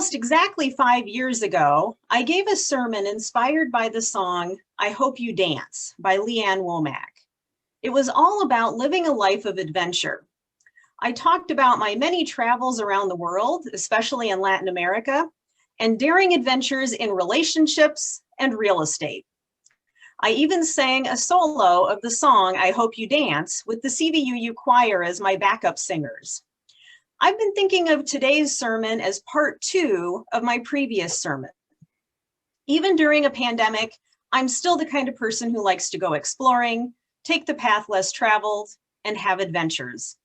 Almost exactly 5 years ago, I gave a sermon inspired by the song, I Hope You Dance by Leanne Womack. It was all about living a life of adventure. I talked about my many travels around the world, especially in Latin America, and daring adventures in relationships and real estate. I even sang a solo of the song, I Hope You Dance, with the CVUU choir as my backup singers. I've been thinking of today's sermon as part 2 of my previous sermon. Even during a pandemic, I'm still the kind of person who likes to go exploring, take the path less traveled, and have adventures.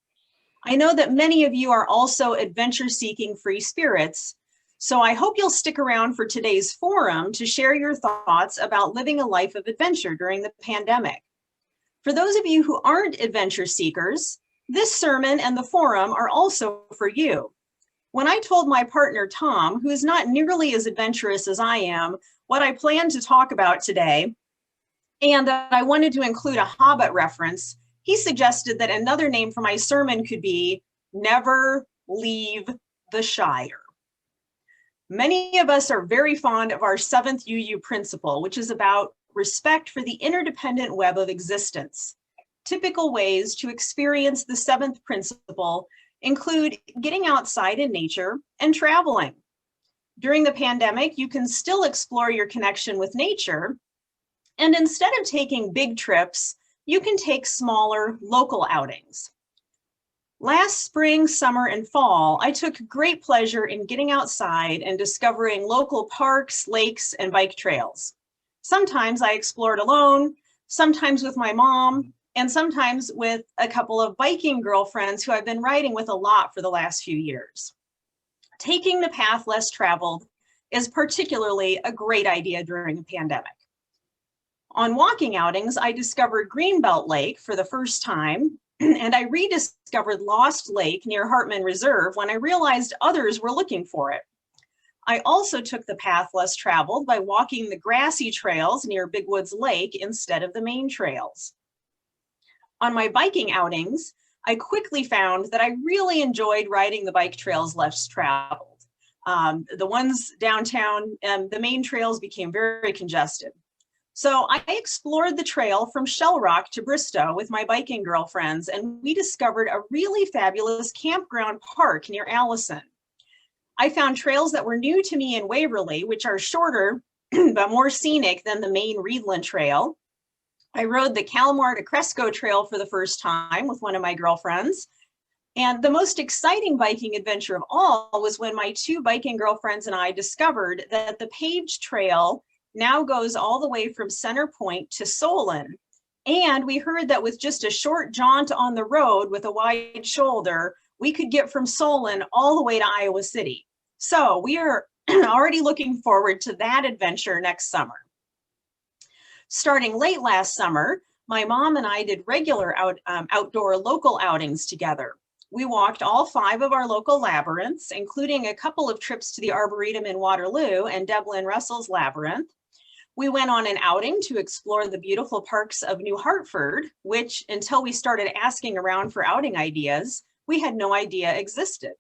I know that many of you are also adventure-seeking free spirits, so I hope you'll stick around for today's forum to share your thoughts about living a life of adventure during the pandemic. For those of you who aren't adventure seekers, this sermon and the forum are also for you. When I told my partner, Tom, who is not nearly as adventurous as I am, what I plan to talk about today, and that I wanted to include a Hobbit reference, he suggested that another name for my sermon could be Never Leave the Shire. Many of us are very fond of our 7th UU principle, which is about respect for the interdependent web of existence. Typical ways to experience the 7th principle include getting outside in nature and traveling. During the pandemic, you can still explore your connection with nature, and instead of taking big trips, you can take smaller local outings. Last spring, summer, and fall, I took great pleasure in getting outside and discovering local parks, lakes, and bike trails. Sometimes I explored alone, sometimes with my mom, and sometimes with a couple of biking girlfriends who I've been riding with a lot for the last few years. Taking the path less traveled is particularly a great idea during a pandemic. On walking outings, I discovered Greenbelt Lake for the first time, and I rediscovered Lost Lake near Hartman Reserve when I realized others were looking for it. I also took the path less traveled by walking the grassy trails near Big Woods Lake instead of the main trails. On my biking outings, I quickly found that I really enjoyed riding the bike trails less traveled. The ones downtown, the main trails became very congested. So I explored the trail from Shell Rock to Bristow with my biking girlfriends, and we discovered a really fabulous campground park near Allison. I found trails that were new to me in Waverly, which are shorter but more scenic than the main Reedland Trail. I rode the Calamar to Cresco Trail for the first time with one of my girlfriends. And the most exciting biking adventure of all was when my 2 biking girlfriends and I discovered that the Page Trail now goes all the way from Center Point to Solon. And we heard that with just a short jaunt on the road with a wide shoulder, we could get from Solon all the way to Iowa City. So we are already looking forward to that adventure next summer. Starting late last summer, my mom and I did regular outdoor local outings together. We walked all 5 of our local labyrinths, including a couple of trips to the Arboretum in Waterloo and Devlin Russell's Labyrinth. We went on an outing to explore the beautiful parks of New Hartford, which, until we started asking around for outing ideas, we had no idea existed.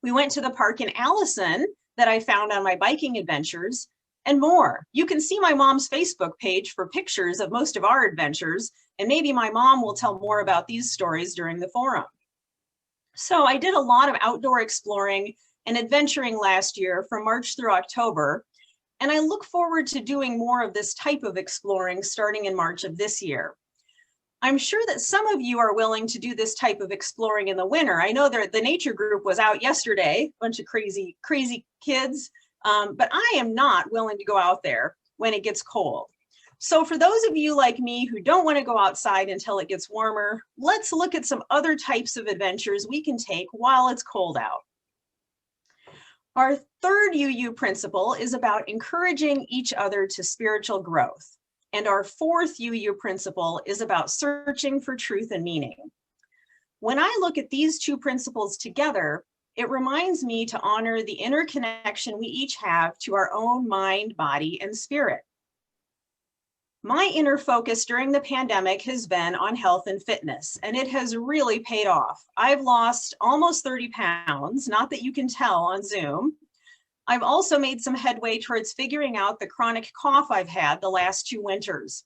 We went to the park in Allison that I found on my biking adventures, and more. You can see my mom's Facebook page for pictures of most of our adventures, and maybe my mom will tell more about these stories during the forum. So I did a lot of outdoor exploring and adventuring last year from March through October, and I look forward to doing more of this type of exploring starting in March of this year. I'm sure that some of you are willing to do this type of exploring in the winter. I know that the nature group was out yesterday, a bunch of crazy kids, but I am not willing to go out there when it gets cold. So for those of you like me who don't want to go outside until it gets warmer, let's look at some other types of adventures we can take while it's cold out. Our 3rd UU principle is about encouraging each other to spiritual growth. And our 4th UU principle is about searching for truth and meaning. When I look at these 2 principles together, it reminds me to honor the inner connection we each have to our own mind, body, and spirit. My inner focus during the pandemic has been on health and fitness, and it has really paid off. I've lost almost 30 pounds, not that you can tell on Zoom. I've also made some headway towards figuring out the chronic cough I've had the last 2 winters.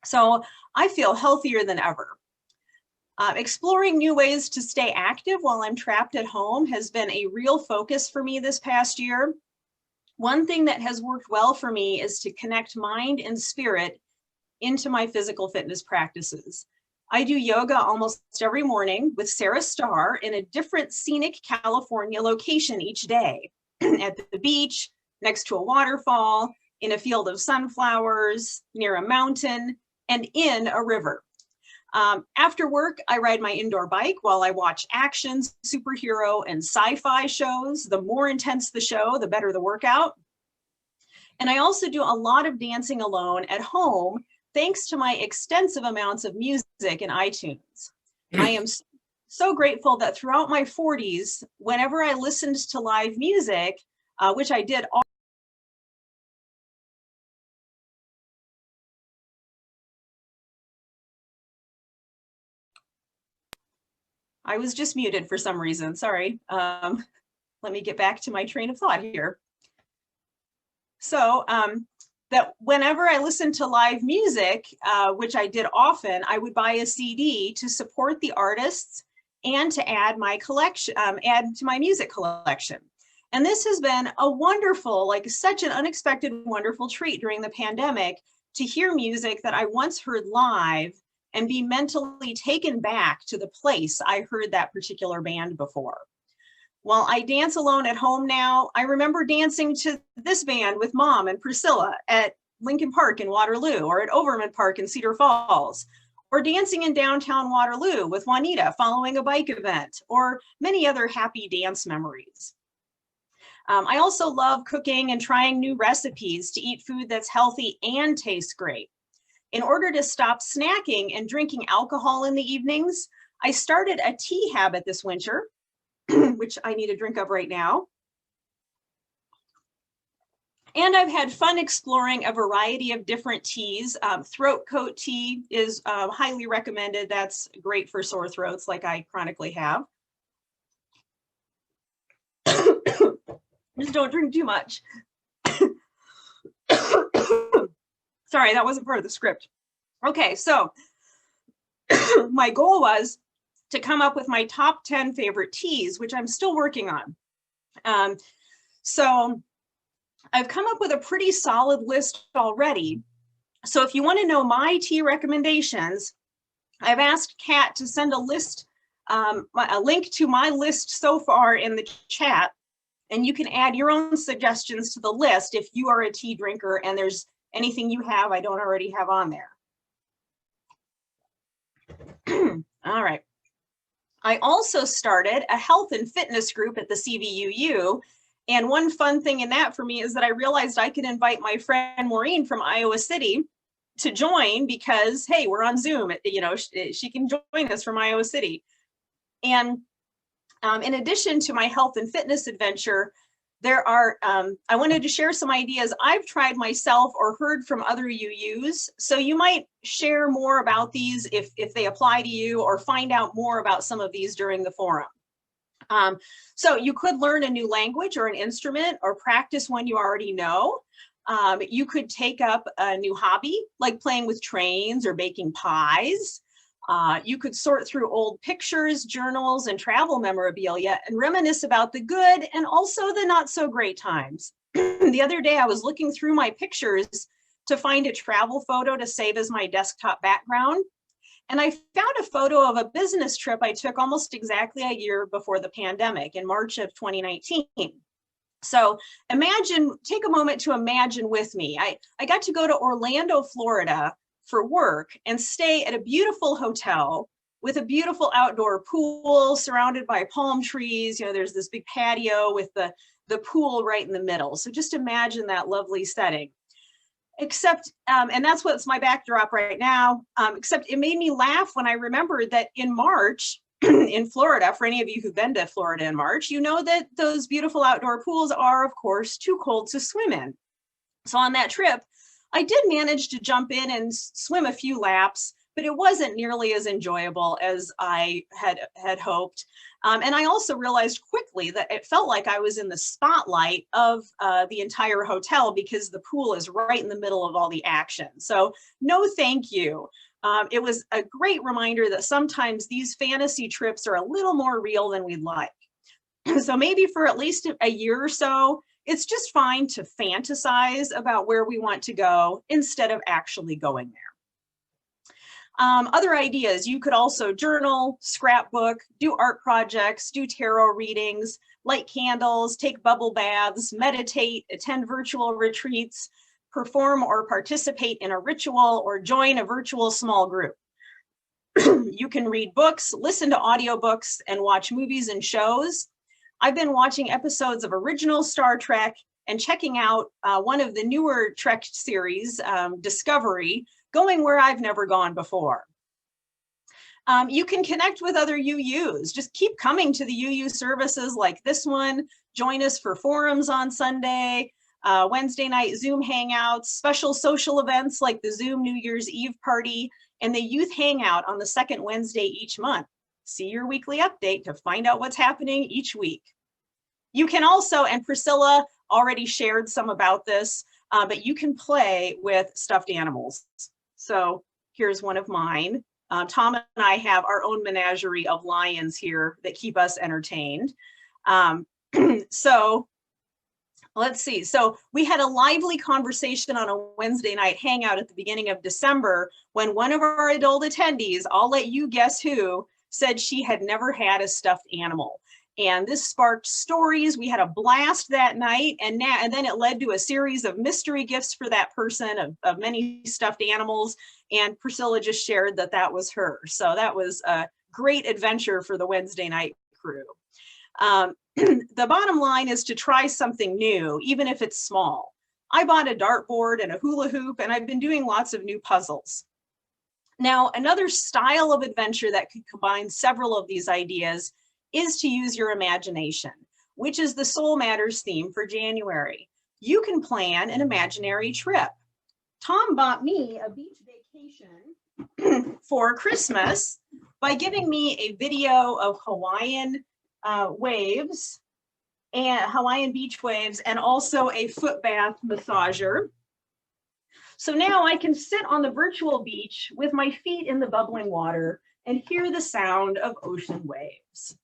So I feel healthier than ever. Exploring new ways to stay active while I'm trapped at home has been a real focus for me this past year. One thing that has worked well for me is to connect mind and spirit into my physical fitness practices. I do yoga almost every morning with Sarah Starr in a different scenic California location each day, at the beach, next to a waterfall, in a field of sunflowers, near a mountain, and in a river. After work, I ride my indoor bike while I watch action, superhero, and sci-fi shows. The more intense the show, the better the workout. And I also do a lot of dancing alone at home, thanks to my extensive amounts of music in iTunes. I am so grateful that throughout my 40s, whenever I listened to live music, which I did all I was just muted for some reason, sorry. Let me get back to my train of thought here. So that whenever I listened to live music, which I did often, I would buy a CD to support the artists and to add my collection, add to my music collection. And this has been a wonderful, like such an unexpected, wonderful treat during the pandemic to hear music that I once heard live and be mentally taken back to the place I heard that particular band before. While I dance alone at home now, I remember dancing to this band with Mom and Priscilla at Lincoln Park in Waterloo, or at Overman Park in Cedar Falls, or dancing in downtown Waterloo with Juanita following a bike event, or many other happy dance memories. I also love cooking and trying new recipes to eat food that's healthy and tastes great. In order to stop snacking and drinking alcohol in the evenings, I started a tea habit this winter, which I need a drink of right now. And I've had fun exploring a variety of different teas. Throat coat tea is highly recommended. That's great for sore throats like I chronically have. Just don't drink too much. Sorry, that wasn't part of the script. Okay, so my goal was to come up with my top 10 favorite teas, which I'm still working on. So I've come up with a pretty solid list already. So if you want to know my tea recommendations, I've asked Kat to send a list, a link to my list so far in the chat, and you can add your own suggestions to the list if you are a tea drinker and there's anything you have I don't already have on there. All right. I also started a health and fitness group at the CVUU. And one fun thing in that for me is that I realized I could invite my friend Maureen from Iowa City to join because, hey, we're on Zoom, you know, she can join us from Iowa City. And in addition to my health and fitness adventure, there are, I wanted to share some ideas I've tried myself or heard from other UUs. So you might share more about these if they apply to you, or find out more about some of these during the forum. So you could learn a new language or an instrument, or practice one you already know. You could take up a new hobby, like playing with trains or baking pies. You could sort through old pictures, journals, and travel memorabilia and reminisce about the good and also the not so great times. The other day, I was looking through my pictures to find a travel photo to save as my desktop background. And I found a photo of a business trip I took almost exactly a year before the pandemic in March of 2019. So imagine, take a moment to imagine with me. I got to go to Orlando, Florida for work and stay at a beautiful hotel with a beautiful outdoor pool surrounded by palm trees. You know, there's this big patio with the pool right in the middle. So just imagine that lovely setting. Except, and that's what's my backdrop right now, except it made me laugh when I remembered that in March in Florida, for any of you who've been to Florida in March, you know that those beautiful outdoor pools are, of course, too cold to swim in. So on that trip, I did manage to jump in and swim a few laps, but it wasn't nearly as enjoyable as I had hoped. And I also realized quickly that it felt like I was in the spotlight of the entire hotel because the pool is right in the middle of all the action. So no, thank you. It was a great reminder that sometimes these fantasy trips are a little more real than we'd like. So maybe for at least a year or so, it's just fine to fantasize about where we want to go instead of actually going there. Other ideas, you could also journal, scrapbook, do art projects, do tarot readings, light candles, take bubble baths, meditate, attend virtual retreats, perform or participate in a ritual, or join a virtual small group. You can read books, listen to audiobooks, and watch movies and shows. I've been watching episodes of original Star Trek and checking out one of the newer Trek series, Discovery, going where I've never gone before. You can connect with other UUs. Just keep coming to the UU services like this one. Join us for forums on Sunday, Wednesday night Zoom hangouts, special social events like the Zoom New Year's Eve party, and the youth hangout on the second Wednesday each month. See your weekly update to find out what's happening each week. You can also, and Priscilla already shared some about this, but you can play with stuffed animals. So here's one of mine. Tom and I have our own menagerie of lions here that keep us entertained. So let's see. So we had a lively conversation on a Wednesday night hangout at the beginning of December when one of our adult attendees, I'll let you guess who, said she had never had a stuffed animal. And this sparked stories. We had a blast that night, and then it led to a series of mystery gifts for that person of many stuffed animals. And Priscilla just shared that that was her. So that was a great adventure for the Wednesday night crew. The bottom line is to try something new, even if it's small. I bought a dartboard and a hula hoop, and I've been doing lots of new puzzles. Now, another style of adventure that could combine several of these ideas is to use your imagination, which is the Soul Matters theme for January. You can plan an imaginary trip. Tom bought me a beach vacation for Christmas by giving me a video of Hawaiian waves and Hawaiian beach waves, and also a foot bath massager. So now I can sit on the virtual beach with my feet in the bubbling water and hear the sound of ocean waves.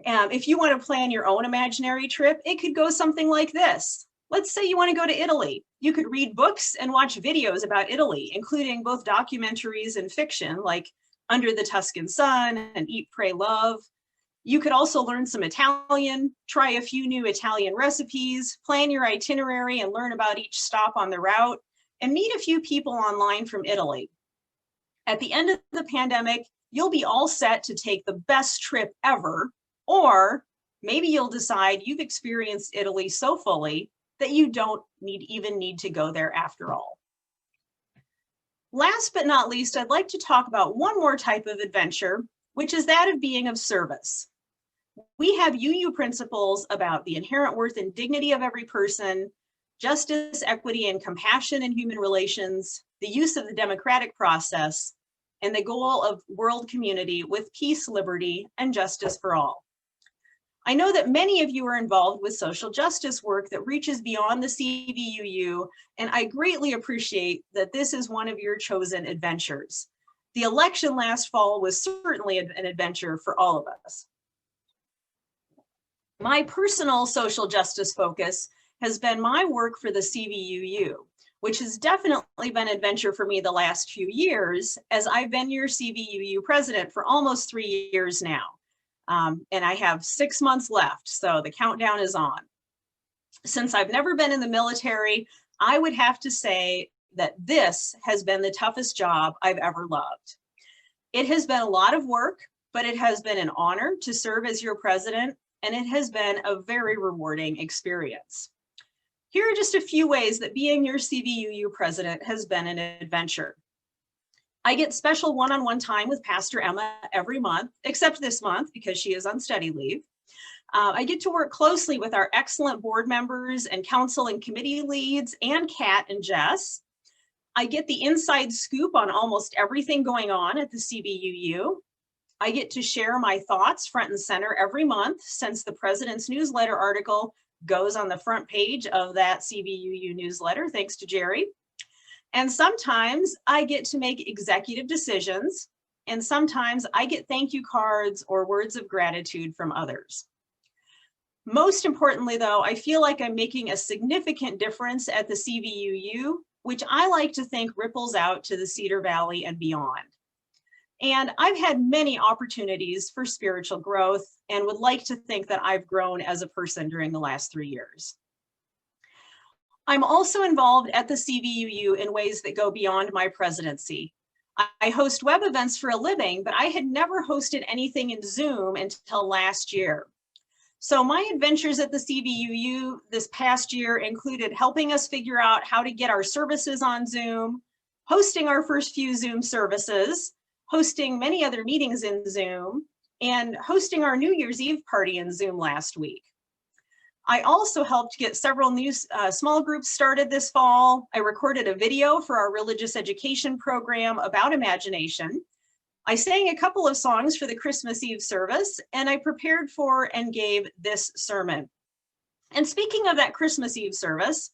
If you want to plan your own imaginary trip, it could go something like this. Let's say you want to go to Italy. You could read books and watch videos about Italy, including both documentaries and fiction like Under the Tuscan Sun and Eat, Pray, Love. You could also learn some Italian, try a few new Italian recipes, plan your itinerary and learn about each stop on the route, and meet a few people online from Italy. At the end of the pandemic, you'll be all set to take the best trip ever, or maybe you'll decide you've experienced Italy so fully that you don't even need to go there after all. Last but not least, I'd like to talk about one more type of adventure, which is that of being of service. We have UU principles about the inherent worth and dignity of every person, justice, equity, and compassion in human relations, the use of the democratic process, and the goal of world community with peace, liberty, and justice for all. I know that many of you are involved with social justice work that reaches beyond the CVUU, and I greatly appreciate that this is one of your chosen adventures. The election last fall was certainly an adventure for all of us. My personal social justice focus has been my work for the CVUU, which has definitely been an adventure for me the last few years, as I've been your CVUU president for almost 3 years now. And I have 6 months left, so the countdown is on. Since I've never been in the military, I would have to say that this has been the toughest job I've ever loved. It has been a lot of work, but it has been an honor to serve as your president, and it has been a very rewarding experience. Here are just a few ways that being your CVUU president has been an adventure. I get special one-on-one time with Pastor Emma every month, except this month because she is on study leave. I get to work closely with our excellent board members and council and committee leads and Kat and Jess. I get the inside scoop on almost everything going on at the CBUU. I get to share my thoughts front and center every month, since the President's newsletter article goes on the front page of that CBUU newsletter, thanks to Jerry. And sometimes I get to make executive decisions, and sometimes I get thank you cards or words of gratitude from others. Most importantly, though, I feel like I'm making a significant difference at the CBUU, which I like to think ripples out to the Cedar Valley and beyond. And I've had many opportunities for spiritual growth and would like to think that I've grown as a person during the last 3 years. I'm also involved at the CBUU in ways that go beyond my presidency. I host web events for a living, but I had never hosted anything in Zoom until last year. So my adventures at the CBUU this past year included helping us figure out how to get our services on Zoom, hosting our first few Zoom services, hosting many other meetings in Zoom, and hosting our New Year's Eve party in Zoom last week. I also helped get several new small groups started this fall. I recorded a video for our religious education program about imagination. I sang a couple of songs for the Christmas Eve service, and I prepared for and gave this sermon. And speaking of that Christmas Eve service,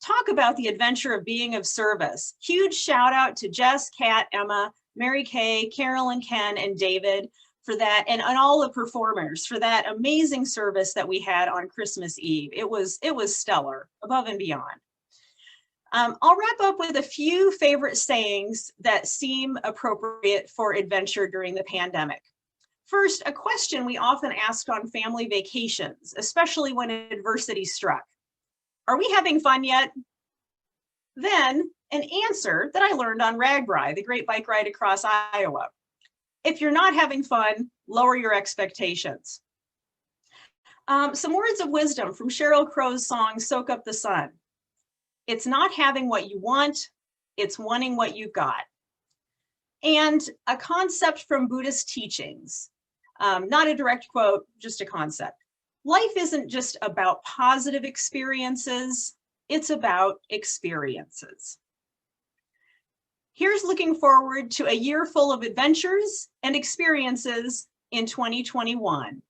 talk about the adventure of being of service. Huge shout out to Jess, Kat, Emma, Mary Kay, Carolyn, Ken, and David for that, and all the performers for that amazing service that we had on Christmas Eve. It was stellar, above and beyond. I'll wrap up with a few favorite sayings that seem appropriate for adventure during the pandemic. First, a question we often asked on family vacations, especially when adversity struck. Are we having fun yet? Then, an answer that I learned on RAGBRAI, the great bike ride across Iowa. If you're not having fun, lower your expectations. Some words of wisdom from Sheryl Crow's song, Soak Up the Sun. It's not having what you want, it's wanting what you've got. And a concept from Buddhist teachings, not a direct quote, just a concept. Life isn't just about positive experiences, it's about experiences. Here's looking forward to a year full of adventures and experiences in 2021.